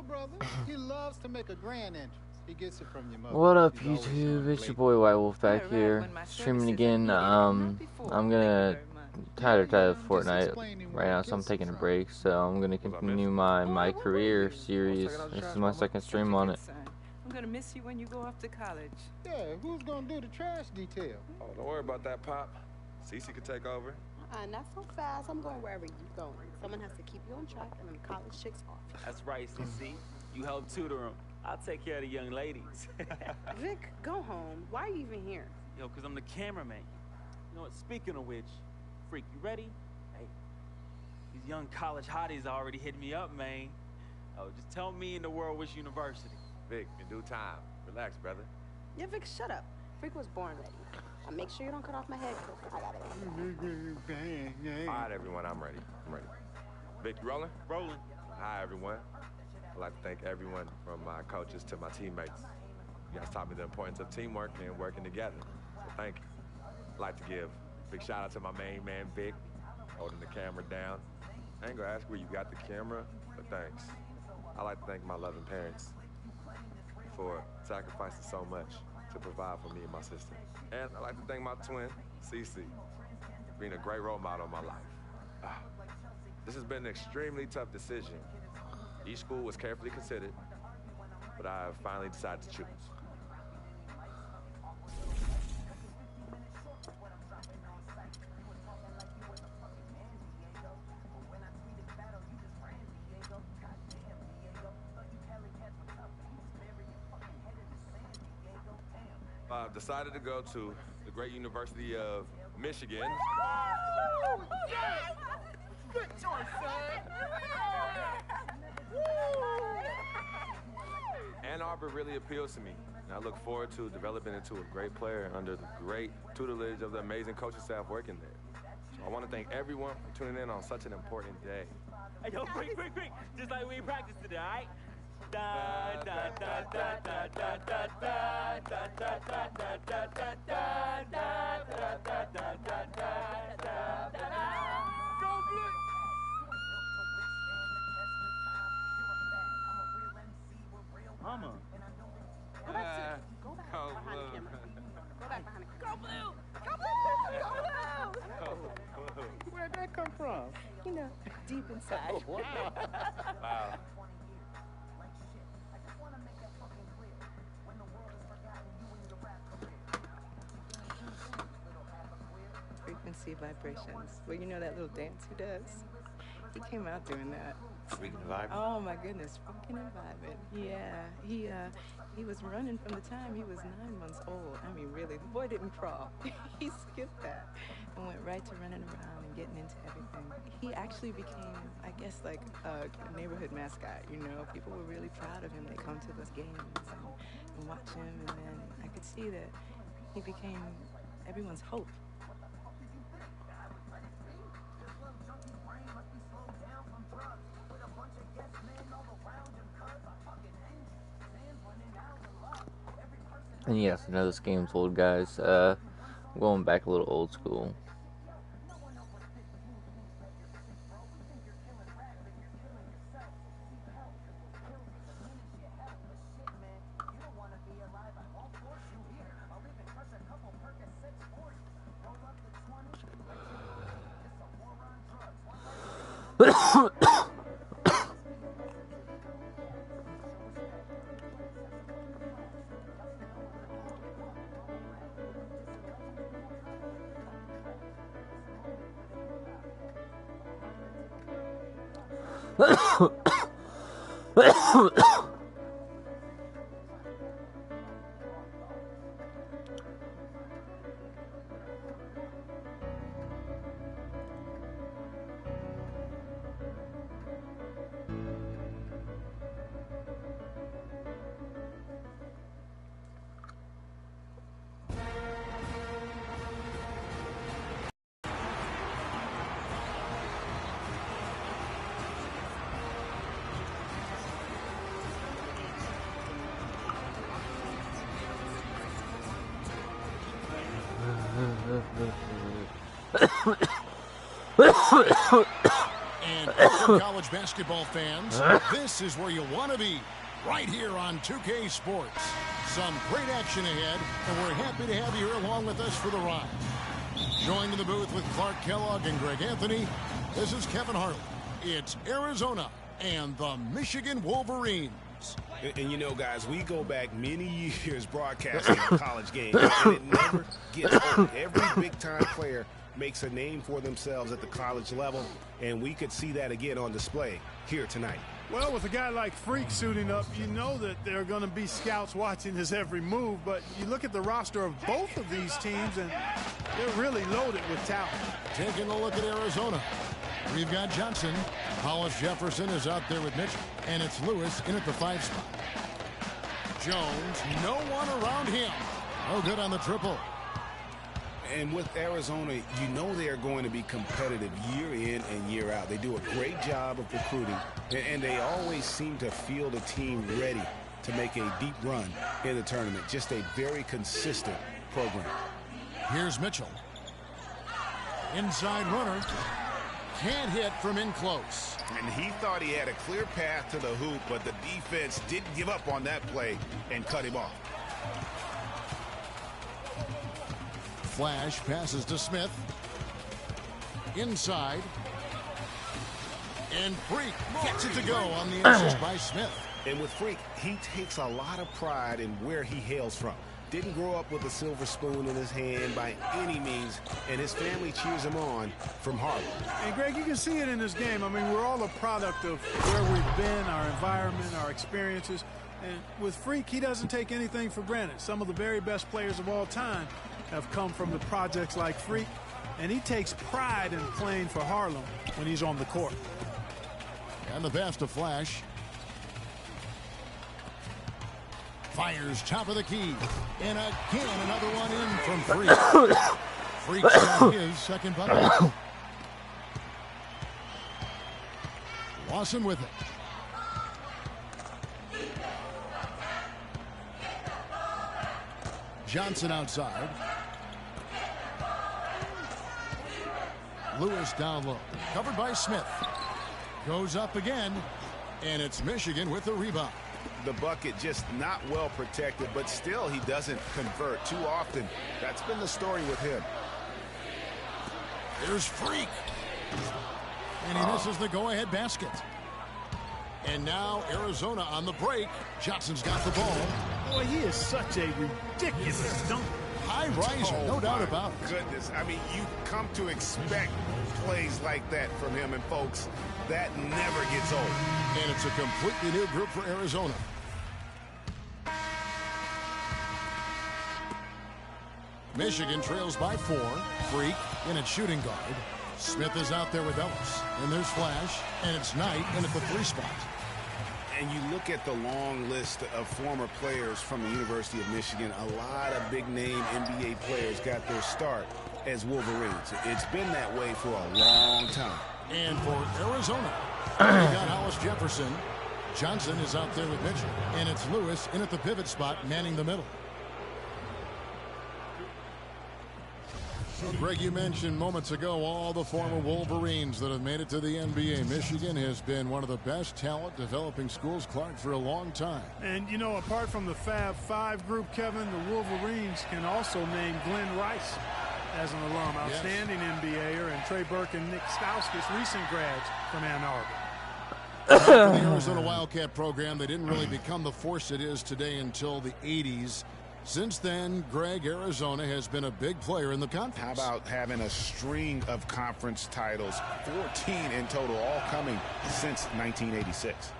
brother. He loves to make a grand entrance. He gets it from your mother. What up, He's always YouTube? showing It's your plate. boy White Wolf back Yeah, right, here, when my streaming services again. are needed, not before. I'm Thank you gonna very much. tired Yeah, of I'm just Fortnite explaining right where now, it so I'm gets taking a from. break. So I'm gonna continue my MyCareer series. This is my second Such a stream on good it. son. I'm gonna miss you when you go off to college. Yeah, who's gonna do the trash detail? Oh, don't worry about that, Pop. Cece could take over. Not so fast. I'm going wherever you're going. Someone has to keep you on track and them college chicks off. That's right, CC. You help tutor them. I'll take care of the young ladies. Vic, go home. Why are you even here? Yo, because I'm the cameraman. You know what? Speaking of which, Freak, you ready? Hey, these young college hotties already hit me up, man. Oh, just tell me in the world which university. Vic, in due time. Relax, brother. Yeah, Vic, shut up. Freak was born ready. Now make sure you don't cut off my head, 'cause I got it. All right, everyone, I'm ready. Vic, you rolling? Rolling. Hi, everyone. I'd like to thank everyone from my coaches to my teammates. You guys taught me the importance of teamwork and working together. So thank you. I'd like to give a big shout out to my main man, Vic, holding the camera down. I ain't gonna ask where you got the camera, but thanks. I'd like to thank my loving parents for sacrificing so much to provide for me and my sister. And I'd like to thank my twin, Cece, for being a great role model in my life. This has been an extremely tough decision. Each school was carefully considered, but I have finally decided to choose. I've decided to go to the great University of Michigan. Good choice, son. Ann Arbor really appeals to me, and I look forward to developing into a great player under the great tutelage of the amazing coaching staff working there. So I want to thank everyone for tuning in on such an important day. Hey, yo, quick. Just like we practiced today, all right? Da da da da da da da da da da da da da da da da da. Go Blue. Mama. Go back behind the camera. Go back behind the camera. Go Blue. Where'd that come from? You know, deep inside. Wow. Wow. Frequency vibrations. Well, you know that little dance he does? He came out doing that. Freaking vibe. Oh my goodness, freaking and vibing. Yeah, he was running from the time he was 9 months old. I mean, really, the boy didn't crawl. He skipped that and went right to running around and getting into everything. He actually became, I guess, like a neighborhood mascot. You know, people were really proud of him. They come to those games and watch him, and then I could see that he became everyone's hope. And yes, I know this game's old, guys. I'm going back a little old school. And for college basketball fans. This is where you want to be, right here on 2K Sports. Some great action ahead, and we're happy to have you here along with us for the ride. Joined in the booth with Clark Kellogg and Greg Anthony, this is Kevin Harlan. It's Arizona and the Michigan Wolverines. And you know, guys, we go back many years broadcasting college games, and it never gets old. Every big-time player makes a name for themselves at the college level, and we could see that again on display here tonight. Well, with a guy like Freak suiting up, you know that there are going to be scouts watching his every move, but you look at the roster of both of these teams, and they're really loaded with talent. Taking a look at Arizona. We've got Johnson. Hollis Jefferson is out there with Mitchell, and it's Lewis in at the 5 spot. Jones, no one around him. No good on the triple. And with Arizona, you know they are going to be competitive year in and year out. They do a great job of recruiting, and they always seem to field a team ready to make a deep run in the tournament. Just a very consistent program. Here's Mitchell. Inside runner. Can't hit from in close. And he thought he had a clear path to the hoop, but the defense didn't give up on that play and cut him off. Flash passes to Smith. Inside. And Freak gets it to go on the assist by Smith. And with Freak, he takes a lot of pride in where he hails from. Didn't grow up with a silver spoon in his hand by any means, and his family cheers him on from Harlem. And, Greg, you can see it in this game. I mean, we're all a product of where we've been, our environment, our experiences. And with Freak, he doesn't take anything for granted. Some of the very best players of all time have come from the projects like Freak, and he takes pride in playing for Harlem when he's on the court. And the pass to Flash. Fires top of the key. And again, another one in from Freak. Freak's got his second bucket. Lawson with it. Johnson outside. Lewis down low. Covered by Smith. Goes up again. And it's Michigan with the rebound. The bucket just not well protected, but still he doesn't convert too often. That's been the story with him. There's Freak. And he misses the go-ahead basket. And now Arizona on the break. Johnson's got the ball. Boy, he is such a ridiculous dunk. High riser, no doubt about it. Goodness, I mean, you come to expect plays like that from him, and folks, that never gets old. And it's a completely new group for Arizona. Michigan trails by 4. Freak in at shooting guard. Smith is out there with Ellis. And there's Flash. And it's Knight in at the 3 spot. And you look at the long list of former players from the University of Michigan, a lot of big-name NBA players got their start as Wolverines. It's been that way for a long time. And for Arizona, we got Hollis Jefferson. Johnson is out there with Mitchell. And it's Lewis in at the pivot spot, manning the middle. Greg, you mentioned moments ago all the former Wolverines that have made it to the NBA. Michigan has been one of the best talent developing schools, Clark, for a long time. And, you know, apart from the Fab Five group, Kevin, the Wolverines can also name Glenn Rice as an alum, outstanding NBAer, and Trey Burke and Nick Stauskas, recent grads from Ann Arbor. For the Arizona Wildcat program, they didn't really become the force it is today until the 80s. Since then, Greg, Arizona has been a big player in the conference. How about having a string of conference titles, 14 in total, all coming since 1986.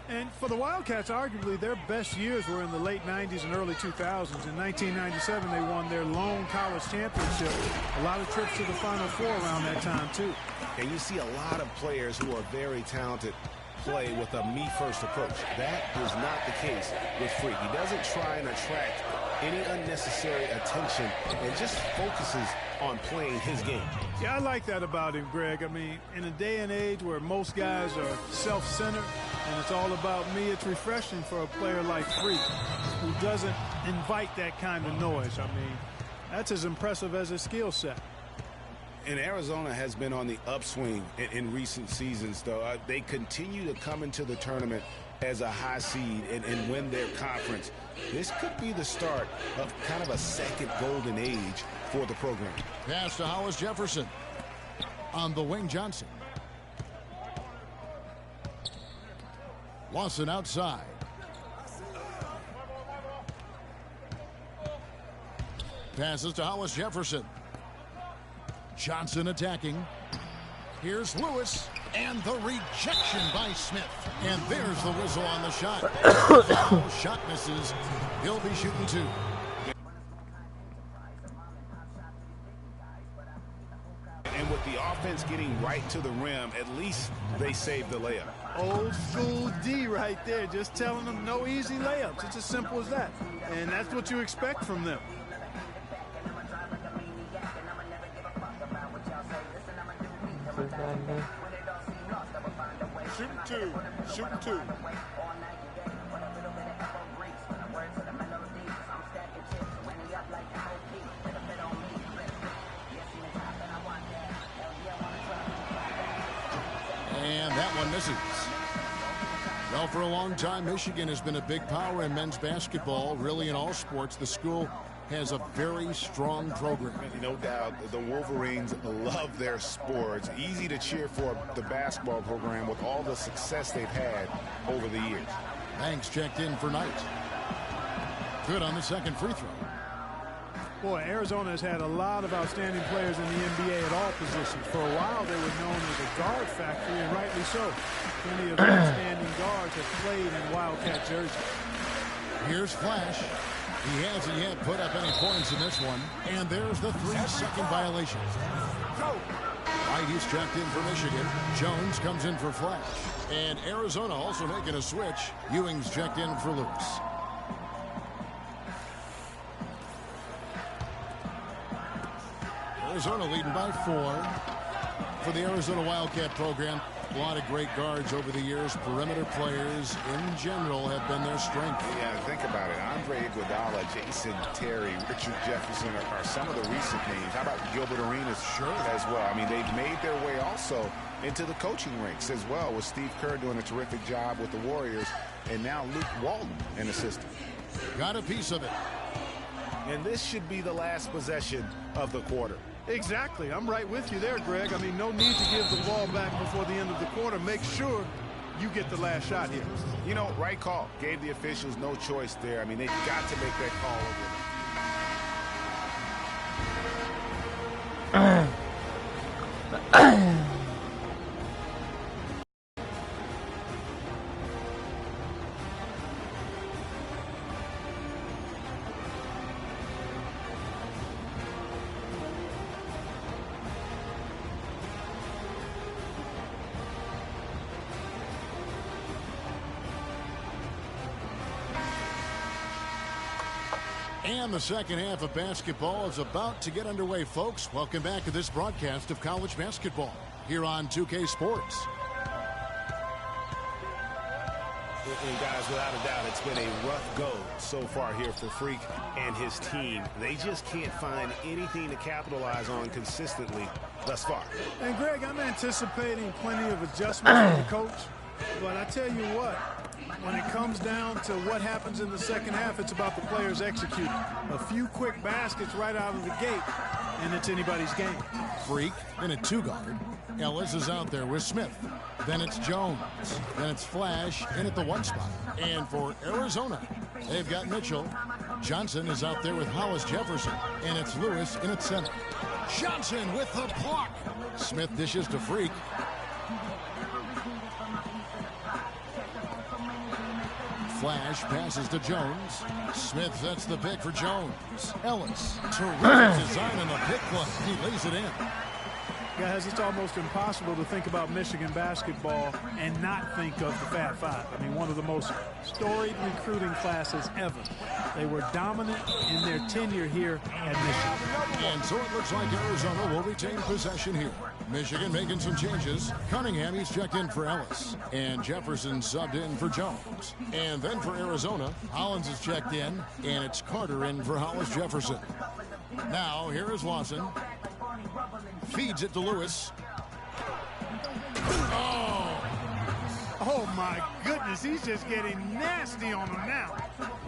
And for the Wildcats, arguably their best years were in the late 90s and early 2000s. In 1997, they won their lone college championship. A lot of trips to the Final Four around that time, too. And you see a lot of players who are very talented play with a me-first approach. That is not the case with Freak. He doesn't try and attract any unnecessary attention and just focuses on playing his game. Yeah, I like that about him, Greg. I mean, in a day and age where most guys are self-centered and it's all about me, it's refreshing for a player like Freak who doesn't invite that kind of noise. I mean, that's as impressive as his skill set. And Arizona has been on the upswing in recent seasons, though. They continue to come into the tournament as a high seed and win their conference. This could be the start of kind of a second golden age for the program. Pass to Hollis Jefferson. On the wing, Johnson. Lawson outside. Passes to Hollis Jefferson. Johnson attacking. Here's Lewis. And the rejection by Smith. And there's the whistle on the shot. Shot misses. He'll be shooting 2. And with the offense getting right to the rim, at least they saved the layup. Old school D right there, just telling them no easy layups. It's as simple as that. And that's what you expect from them. Shooting 2. Shooting 2. And that one misses. Well, for a long time, Michigan has been a big power in men's basketball. Really, in all sports, the school has a very strong program. No doubt, the Wolverines love their sports. Easy to cheer for the basketball program with all the success they've had over the years. Banks checked in for Knight. Good on the second free throw. Boy, Arizona has had a lot of outstanding players in the NBA at all positions. For a while, they were known as a guard factory, and rightly so. Plenty of outstanding guards have played in Wildcat jersey. Here's Flash. He hasn't yet put up any points in this one. And there's the 3-second violation. Whitey's checked in for Michigan. Jones comes in for Flash. And Arizona also making a switch. Ewing's checked in for Lewis. Arizona leading by 4 for the Arizona Wildcat program. A lot of great guards over the years. Perimeter players in general have been their strength. Yeah, think about it. Andre Iguodala, Jason Terry, Richard Jefferson are some of the recent names. How about Gilbert Arenas? Sure. As well. I mean, they've made their way also into the coaching ranks as well, with Steve Kerr doing a terrific job with the Warriors, and now Luke Walton, an assistant. Got a piece of it. And this should be the last possession of the quarter. Exactly. I'm right with you there, Greg. I mean, no need to give the ball back before the end of the quarter. Make sure you get the last shot here. You know, right call. Gave the officials no choice there. I mean, they've got to make that call over. And the second half of basketball is about to get underway, folks. Welcome back to this broadcast of college basketball here on 2K Sports. And guys, without a doubt, it's been a rough go so far here for Freak and his team. They just can't find anything to capitalize on consistently thus far. And Greg, I'm anticipating plenty of adjustments from the coach. But I tell you what, when it comes down to what happens in the second half, it's about the players executing. A few quick baskets right out of the gate, and it's anybody's game. Freak in a 2-guard. Ellis is out there with Smith. Then it's Jones. Then it's Flash in at the 1 spot. And for Arizona, they've got Mitchell. Johnson is out there with Hollis Jefferson. And it's Lewis in at center. Johnson with the block. Smith dishes to Freak. Flash passes to Jones. Smith sets the pick for Jones. Ellis. Terrific design on the pick play. He lays it in. Guys, it's almost impossible to think about Michigan basketball and not think of the Fab Five. I mean, one of the most storied recruiting classes ever. They were dominant in their tenure here at Michigan. And so it looks like Arizona will retain possession here. Michigan making some changes. Cunningham, he's checked in for Ellis. And Jefferson subbed in for Jones. And then for Arizona, Hollins is checked in. And it's Carter in for Hollis Jefferson. Now, here is Lawson. Feeds it to Lewis. Oh, my goodness. He's just getting nasty on him now.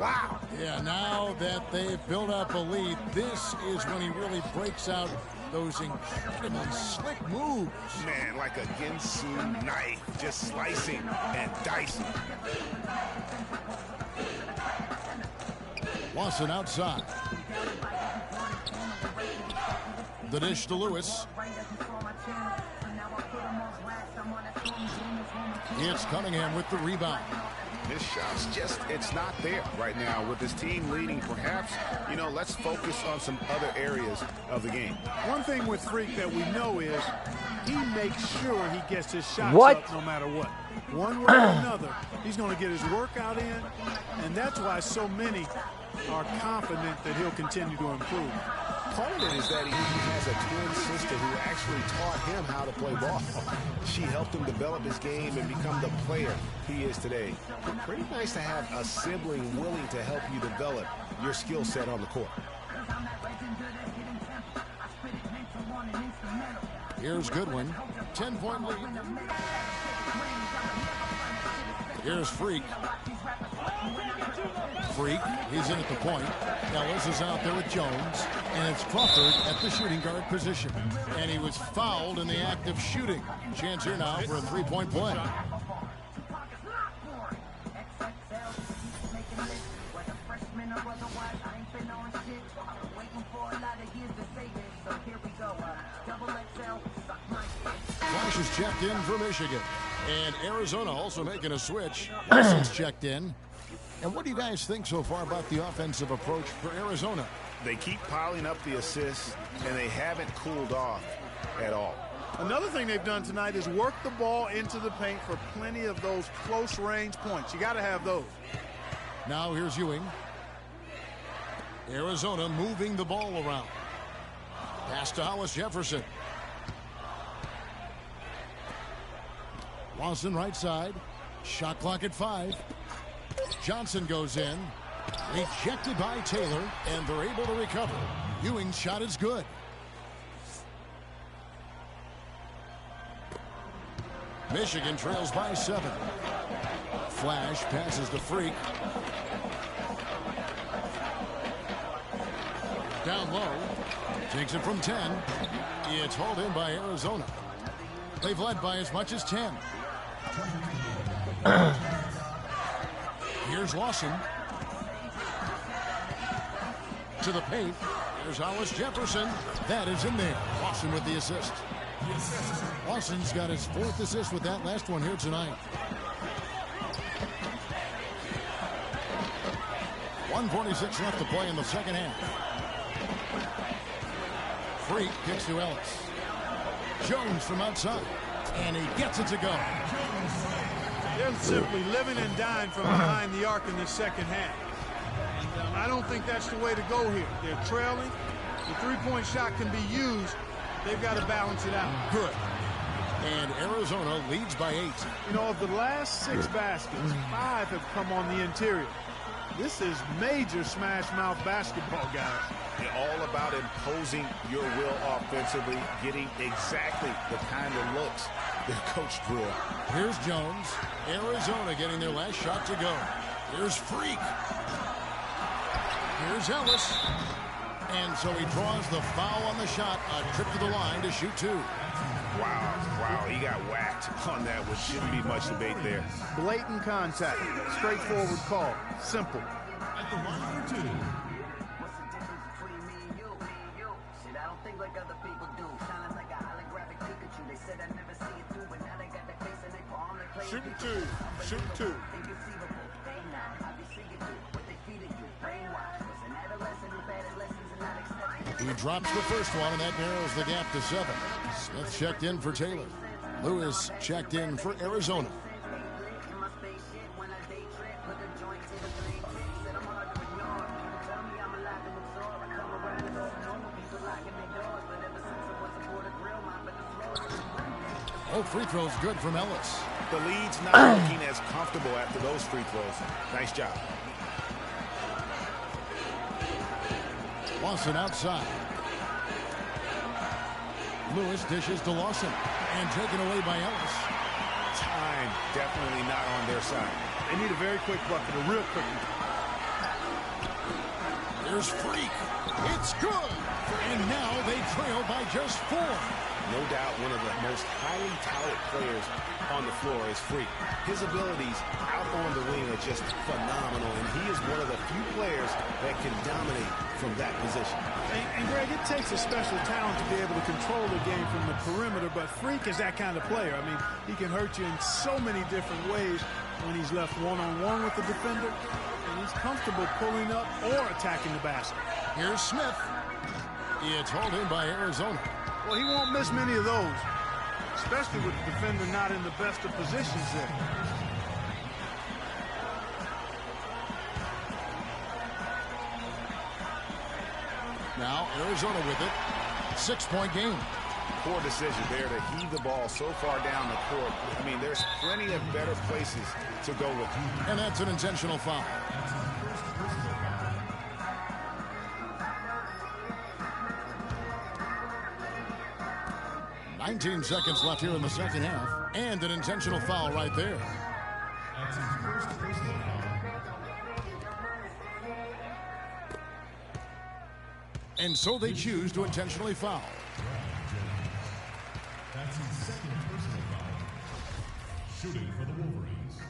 Wow. Yeah, now that they've built up a lead, this is when he really breaks out those incredibly slick moves. Man, like a Ginsu knife, just slicing and dicing. Lawson outside. The dish to Lewis. It's Cunningham with the rebound. His shot's just, it's not there right now. With his team leading, perhaps, you know, let's focus on some other areas of the game. One thing with Freak that we know is he makes sure he gets his shots up no matter what. One way or another, he's going to get his workout in, and that's why so many are confident that he'll continue to improve. Part of it is that he has a twin sister who actually taught him how to play ball. She helped him develop his game and become the player he is today. Pretty nice to have a sibling willing to help you develop your skill set on the court. Here's Goodwin. 10-point lead. Here's Freak. Freak, he's in at the point. Ellis is out there with Jones, and it's Crawford at the shooting guard position. And he was fouled in the act of shooting. Chance here now for a three-point play. Flash is checked in for Michigan. And Arizona also making a switch. Wilson's checked in. And what do you guys think so far about the offensive approach for Arizona? They keep piling up the assists, and they haven't cooled off at all. Another thing they've done tonight is work the ball into the paint for plenty of those close-range points. You got to have those. Now here's Ewing. Arizona moving the ball around. Pass to Hollis Jefferson. Lawson right side. Shot clock at 5. Johnson goes in. Rejected by Taylor, and they're able to recover. Ewing's shot is good. Michigan trails by 7. Flash passes to Freak. Down low. Takes it from 10. It's hauled in by Arizona. They've led by as much as 10. Here's Lawson. To the paint. There's Hollis Jefferson. That is in there. Lawson with the assist. Lawson's got his 4th assist with that last one here tonight. 1:46 left to play in the second half. Freak kicks to Ellis. Jones from outside. And he gets it to go. They're simply living and dying from behind the arc in the second half. And I don't think that's the way to go here. They're trailing. The three-point shot can be used. They've got to balance it out. Good. And Arizona leads by 8. You know, of the last 6 baskets, 5 have come on the interior. This is major smash-mouth basketball, guys. You're all about imposing your will offensively, getting exactly the kind of looks their coach drew up. Here's Jones. Arizona getting their last shot to go. Here's Freak. Here's Ellis. And so he draws the foul on the shot. A trip to the line to shoot 2. Wow, he got whacked on that, which shouldn't be much debate there. Blatant contact. Straightforward call. Simple. At the line for 2. Shooting 2. Shooting 2. He drops the first one, and that narrows the gap to 7. Smith checked in for Taylor. Lewis checked in for Arizona. Oh, free throws good from Ellis. The lead's not looking as comfortable after those free throws. Nice job. Lawson outside. Lewis dishes to Lawson. And taken away by Ellis. Time definitely not on their side. They need a very quick bucket, a real quick one. Here's Freak. It's good. And now they trail by just 4. No doubt one of the most highly touted players on the floor is Freak. His abilities out on the wing are just phenomenal, and he is one of the few players that can dominate from that position. And Greg, it takes a special talent to be able to control the game from the perimeter, but Freak is that kind of player. I mean, he can hurt you in so many different ways when he's left one-on-one with the defender, and he's comfortable pulling up or attacking the basket. Here's Smith. It's hauled in by Arizona. Well, he won't miss many of those, especially with the defender not in the best of positions there. Now Arizona with it. 6-point game. Poor decision there to heave the ball so far down the court. I mean, there's plenty of better places to go with it. And that's an intentional foul. "19 seconds left here in the second half. And an intentional foul right there. And so they choose to intentionally foul. That's his second personal foul. Shooting for the Wolverines,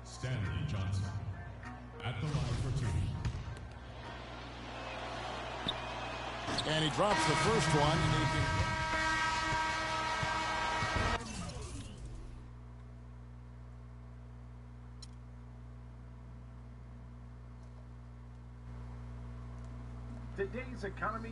Stanley Johnson. At the line for 2. And he drops the first one. Today's economy